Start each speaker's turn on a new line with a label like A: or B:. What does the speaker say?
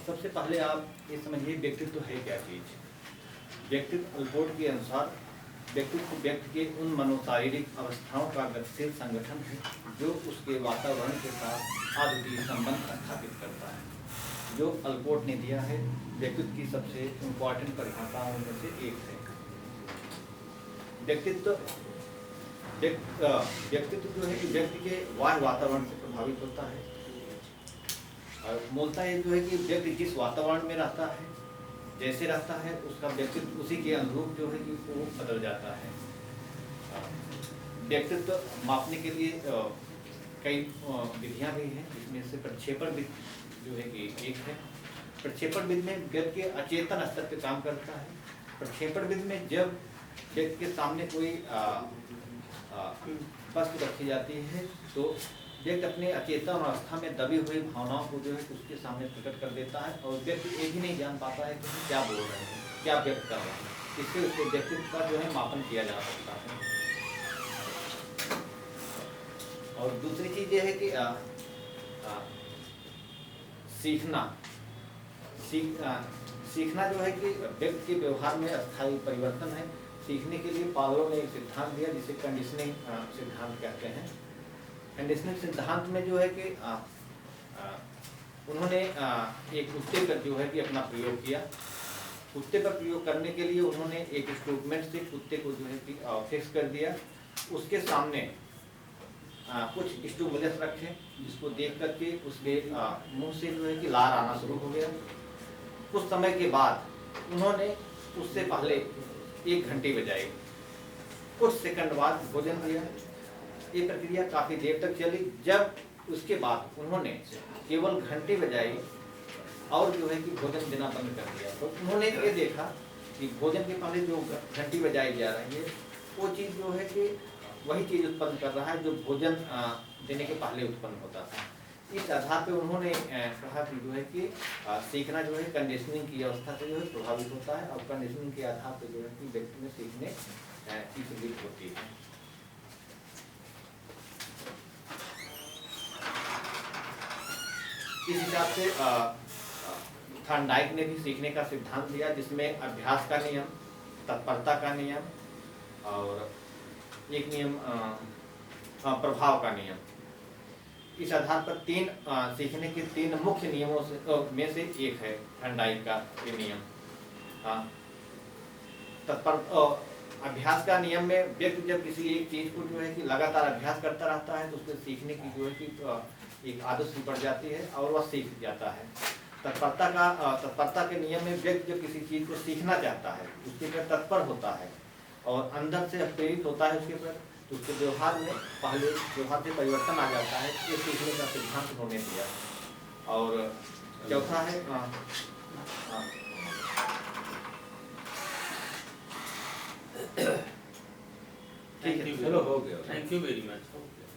A: सबसे पहले आप ये समझिए व्यक्तित्व है क्या चीज़। व्यक्तित्व अल्पोर्ट के अनुसार व्यक्तित्व व्यक्ति के उन मनोशारीरिक अवस्थाओं का गतिशील संगठन है जो उसके वातावरण के साथ अद्वितीय संबंध स्थापित करता है। जो अल्पोर्ट ने दिया है व्यक्तित्व की सबसे इम्पॉर्टेंट परिभाषाओं में से एक है। व्यक्तित्व जो है कि व्यक्ति के बाह्य वातावरण से प्रभावित होता है और मूलतः ये जो है कि व्यक्ति जिस वातावरण में रहता है, जैसे रहता है, उसका व्यक्तित्व उसी के अनुरूप जो है कि वो बदल जाता है। व्यक्तित्व मापने के लिए कई विधियां भी हैं, जिसमें से प्रक्षेपण विधि जो है कि एक है। प्रक्षेपण विधि में व्यक्ति के अचेतन स्तर पर काम करता है। प्रक्षेपण विधि में जब व्यक्ति के सामने कोई वस्तु रखी जाती है तो व्यक्ति अपने अचेतन अवस्था में दबी हुई भावनाओं को जो है उसके सामने प्रकट कर देता है और व्यक्ति ये भी नहीं जान पाता है कि क्या बोल रहे हैं, क्या व्यक्त कर रहे हैं। इससे उसके व्यक्तित्व का जो है मापन किया जा सकता है। और दूसरी चीज़ ये है कि सीखना जो है कि व्यक्ति के व्यवहार में अस्थायी परिवर्तन है। सीखने के लिए पावलोव ने एक सिद्धांत दिया जिसे कंडीशनिंग सिद्धांत कहते हैं। कंडीशनिंग सिद्धांत में जो है कि उन्होंने एक कुत्ते पर जो है कि अपना प्रयोग किया। कुत्ते पर प्रयोग करने के लिए उन्होंने एक इंस्ट्रूमेंट से कुत्ते को जो है कि फिक्स कर दिया। उसके सामने कुछ स्टिमुलस रखे जिसको देख करके उसके मुंह से जो है कि लार आना शुरू हो गया। कुछ समय के बाद उन्होंने उससे पहले 1 घंटे बजाई, कुछ सेकंड बाद भोजन दिया। ये प्रक्रिया काफ़ी देर तक चली। जब उसके बाद उन्होंने केवल घंटे बजाई और जो है कि भोजन देना बंद कर दिया तो उन्होंने ये देखा कि भोजन के पहले जो घंटी बजाई जा रही है वो चीज़ जो है कि वही चीज़ उत्पन्न कर रहा है जो भोजन देने के पहले उत्पन्न होता था। इस आधार पर उन्होंने कहा कि जो है कि सीखना जो है कंडीशनिंग की अवस्था से जो है प्रभावित होता है और कंडीशनिंग के आधार पर जो है कि व्यक्ति में सीखने की प्रवृत्ति होती है। इस हिसाब से थॉर्नडाइक ने भी सीखने का सिद्धांत दिया जिसमें अभ्यास का नियम, तत्परता का नियम और एक नियम प्रभाव का नियम। इस आधार पर सीखने के 3 मुख्य नियमों में से एक है थॉर्नडाइक का ये नियम। अभ्यास का नियम में व्यक्ति जब किसी एक चीज़ को जो है कि लगातार अभ्यास करता रहता है तो उसको सीखने की जो है कि एक आदत सी पड़ जाती है और वह सीख जाता है। तत्परता के नियम में व्यक्ति जब किसी चीज़ को सीखना चाहता है, उसके प्रति तत्पर होता है और अंदर से प्रेरित होता है उसके प्रति, तो उसके व्यवहार में पहले व्यवहार से परिवर्तन आ जाता है। ये सीखने का सिद्धांत उन्होंने दिया। और चौथा है ठीक है, चलो हो गया।
B: Thank you very much.